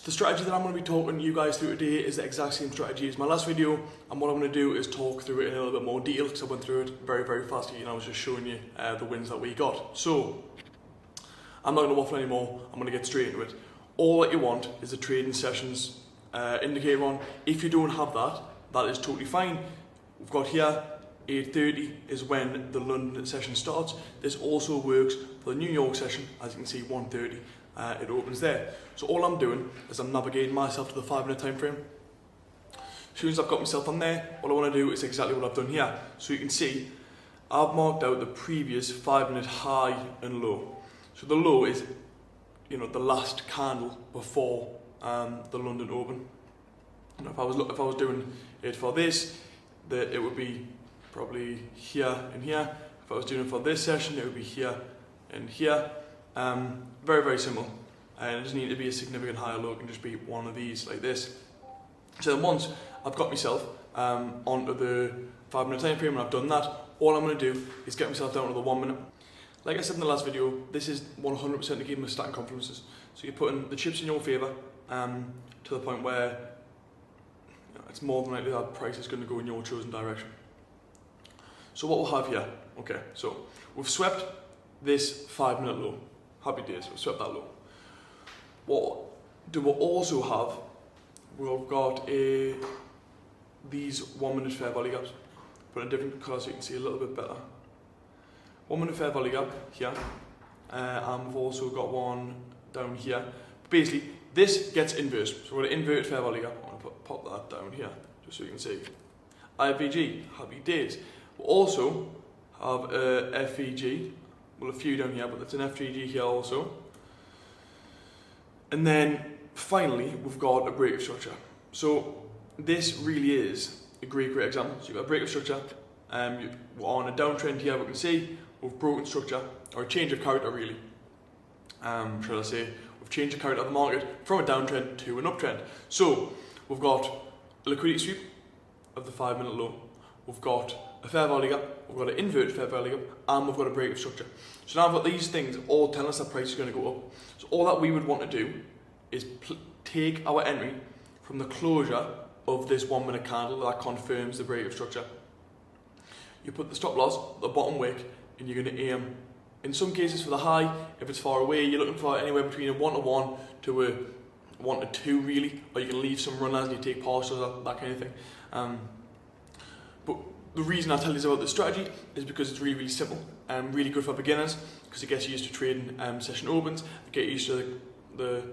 The strategy that I'm going to be talking you guys through today is the exact same strategy as my last video, and what I'm going to do is talk through it in a little bit more detail because I went through it very, very fast and I was just showing you the wins that we got. So, I'm not going to waffle anymore, I'm going to get straight into it. All that you want is the trading sessions indicator on. If you don't have that, that is totally fine. We've got here 8:30 is when the London session starts. This also works for the New York session, as you can see 1:30. It opens there. So all I'm doing is I'm navigating myself to the 5-minute time frame. As soon as I've got myself on there, what I want to do is exactly what I've done here. So you can see I've marked out the previous 5-minute high and low. So the low is, the last candle before the London Open. And if I was doing it for this, it would be probably here and here. If I was doing it for this session, it would be here and here. Very, very simple. And it doesn't need to be a significant high or low, it can just be one of these like this. So once I've got myself onto the 5-minute time frame and I've done that, all I'm going to do is get myself down to the 1 minute. Like I said in the last video, this is 100% the game of stacking confidences. So you're putting the chips in your favour to the point where it's more than likely that price is going to go in your chosen direction. So what we'll have here, okay, so we've swept this 5-minute low. Happy days, we've swept that low. What do we also have? We've got these 1 minute fair value gaps, but in different colours so you can see a little bit better. 1 minute fair value gap here, and we've also got one down here. Basically, this gets inverse, so we're going to invert fair value gap. I'm going to pop that down here, just so you can see. IFVG, happy days. We also have a FVG, well a few down here, but there's an FVG here also. And then finally, we've got a break of structure. So this really is a great example. So you've got a break of structure, we're on a downtrend here, we can see we've broken structure, or a change of character really. Shall I say, we've changed the character of the market from a downtrend to an uptrend. So we've got a liquidity sweep of the 5-minute low, we've got a fair value gap, we've got an invert fair value gap, and we've got a break of structure. So now I've got these things all telling us that price is going to go up. So all that we would want to do is take our entry from the closure of this 1 minute candle that confirms the break of structure. You put the stop loss at the bottom wick and you're going to aim, in some cases for the high. If it's far away, you're looking for anywhere between a 1 to 1 to a 1 to 2 really, or you can leave some runners and you take partials, that kind of thing. But the reason I tell you about this strategy is because it's really, really simple and really good for beginners, because it gets you used to trading session opens, get used to the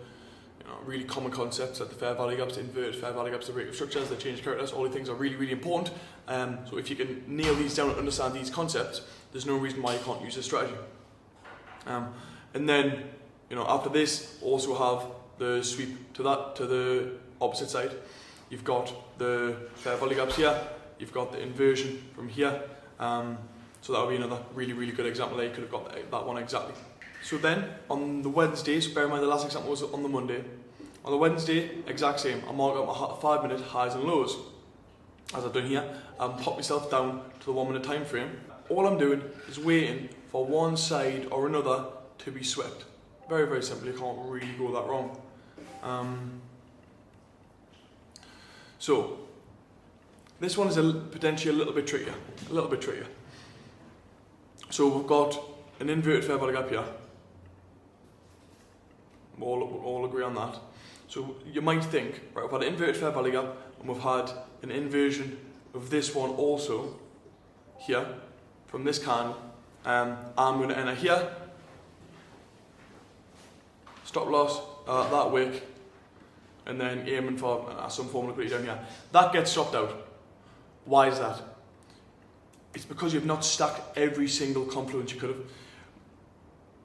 really common concepts like the fair value gaps, the inverted fair value gaps, the break of structures, the change of characters. All these things are really, really important. So if you can nail these down and understand these concepts, there's no reason why you can't use this strategy. And then, after this, also have the sweep to the opposite side. You've got the fair value gaps here. You've got the inversion from here. So that would be another really, really good example there. You could have got that one exactly. So then, on the Wednesday, so bear in mind the last example was on the Monday. On the Wednesday, exact same. I mark out my 5-minute highs and lows, as I've done here, and pop myself down to the 1 minute time frame. All I'm doing is waiting for one side or another to be swept. Very, very simple. You can't really go that wrong. So this one is potentially a little bit trickier. So we've got an inverted fair value gap here. We'll all agree on that. So you might think, right, we've had an inverted fair value gap and we've had an inversion of this one also here from this candle. I'm going to enter here, stop loss that wick, and then aiming for some form of liquidity down here. That gets stopped out. Why is that? It's because you've not stacked every single confluence you could have.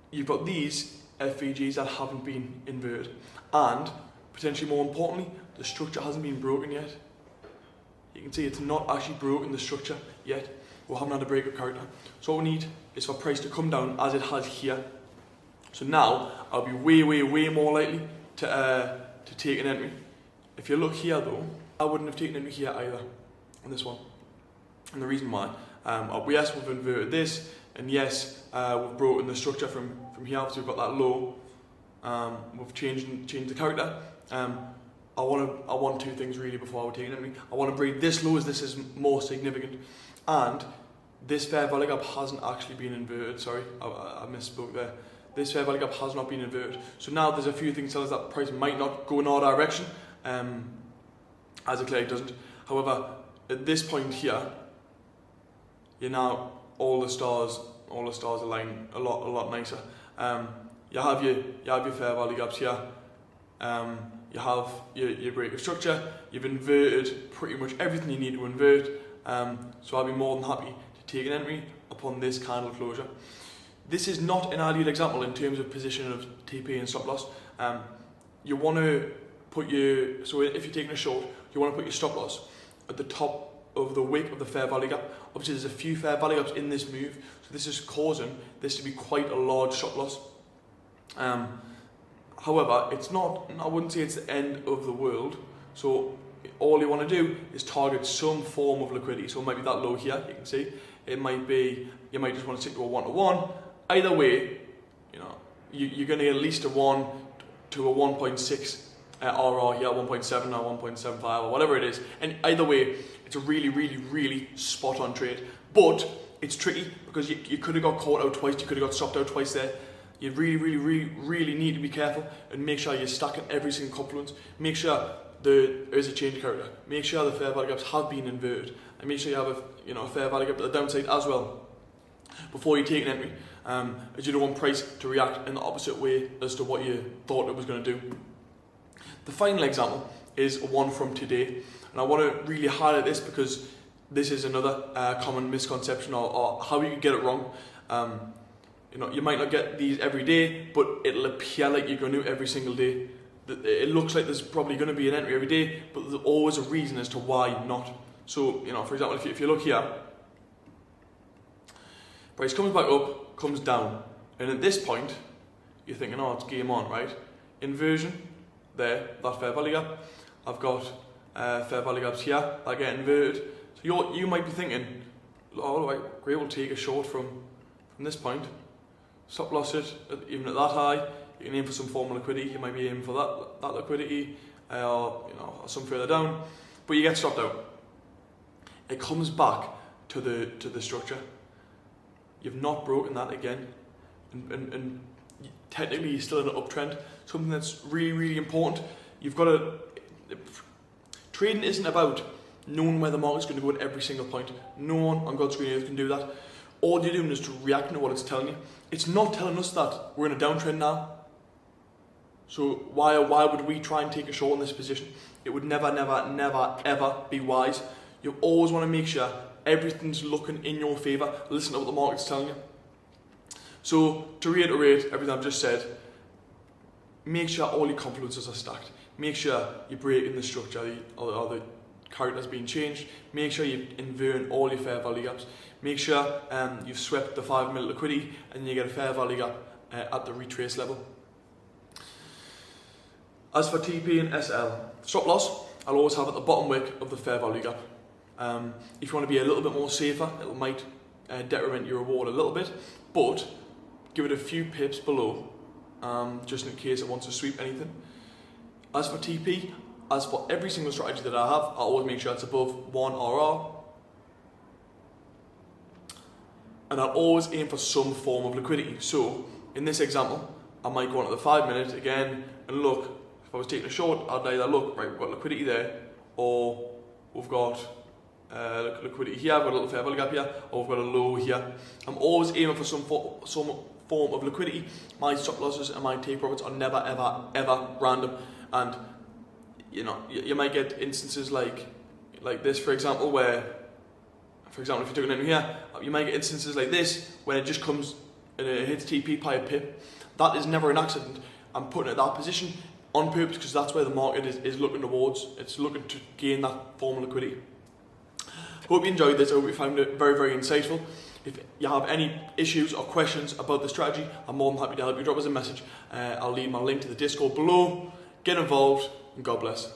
You've got these FVGs that haven't been inverted, and potentially more importantly, the structure hasn't been broken yet. You can see it's not actually broken the structure yet. We haven't had a break of character. So what we need is for price to come down as it has here. So now I'll be way, way, way more likely to take an entry. If you look here though, I wouldn't have taken an entry here either on this one. And the reason why, yes, we've inverted this, and yes, we've broken the structure from here, so we've got that low. We've changed the character, I want two things really before I would take an entry. I want to break this low as this is more significant, and this fair value gap hasn't actually been inverted. Sorry, I misspoke there. This fair value gap has not been inverted. So now there's a few things telling us that price might not go in our direction, as it clearly doesn't. However, at this point here, you now all the stars align a lot nicer. You have your fair value gaps here. You have your break of structure. You've inverted pretty much everything you need to invert. So I'll be more than happy to take an entry upon this candle closure. This is not an ideal example in terms of position of TP and stop loss. You want to put so if you're taking a short, you want to put your stop loss at the top of the wick of the fair value gap. Obviously there's a few fair value gaps in this move, so this is causing this to be quite a large stop loss. However, it's not, I wouldn't say it's the end of the world. So all you want to do is target some form of liquidity. So it might be that low here, you can see. It might be, you might just want to stick to a 1-to-1. Either way, you're going to get at least a 1 to a 1.6 RR here, 1.7 or 1.75 or whatever it is. And either way, it's a really spot on trade. But it's tricky because you could have got caught out twice, you could have got stopped out twice there. You really need to be careful and make sure you're stacking every single confluence. Make sure there is a change of character. Make sure the fair value gaps have been inverted, and make sure you have a fair value gap at the downside as well before you take an entry, as you don't want price to react in the opposite way as to what you thought it was going to do. The final example is one from today, and I want to really highlight this because this is another common misconception or how you can get it wrong. You might not get these every day, but it'll appear like you're going to every single day. It looks like there's probably going to be an entry every day, but there's always a reason as to why not. So, for example, if you look here, price comes back up, comes down, and at this point, you're thinking, oh, it's game on, right? Inversion, there, that fair value gap. I've got fair value gaps here that get inverted. So you might be thinking, oh, right, great, we'll take a short from this point. Stop loss it, even at that high. You can aim for some form of liquidity. You might be aiming for that liquidity, or some further down, but you get stopped out. It comes back to the structure. You've not broken that again, and technically you're still in an uptrend. Something that's really important. You've got to. Trading isn't about knowing where the market's going to go at every single point. No one on God's green earth can do that. All you're doing is to react to what it's telling you. It's not telling us that we're in a downtrend now. So why would we try and take a short in this position? It would never ever be wise. You always want to make sure everything's looking in your favour. Listen to what the market's telling you. So to reiterate everything I've just said, make sure all your confluences are stacked. Make sure you're breaking the structure or the character's being changed. Make sure you're inverting all your fair value gaps. Make sure you've swept the 5-minute liquidity and you get a fair value gap at the retrace level. As for TP and SL, stop loss, I'll always have at the bottom wick of the fair value gap. If you want to be a little bit more safer, it might detriment your reward a little bit, but give it a few pips below, just in case it wants to sweep anything. As for TP, as for every single strategy that I have, I always make sure it's above 1 RR. And I'll always aim for some form of liquidity. So, in this example, I might go on to the 5-minute again and look. If I was taking a short, I'd either look, right, we've got liquidity there, or we've got liquidity here, we've got a little fair value gap here, or we've got a low here. I'm always aiming for some form of liquidity. My stop losses and my take profits are never, ever random. And you might get instances like this, for example, where, for example, if you took an entry here, you might get instances like this when it just comes and it hits TP by a pip. That is never an accident. I'm putting it at that position on purpose because that's where the market is looking towards. It's looking to gain that form of liquidity. Hope you enjoyed this. I hope you found it very insightful. If you have any issues or questions about the strategy, I'm more than happy to help you. Drop us a message. I'll leave my link to the Discord below. Get involved, and God bless.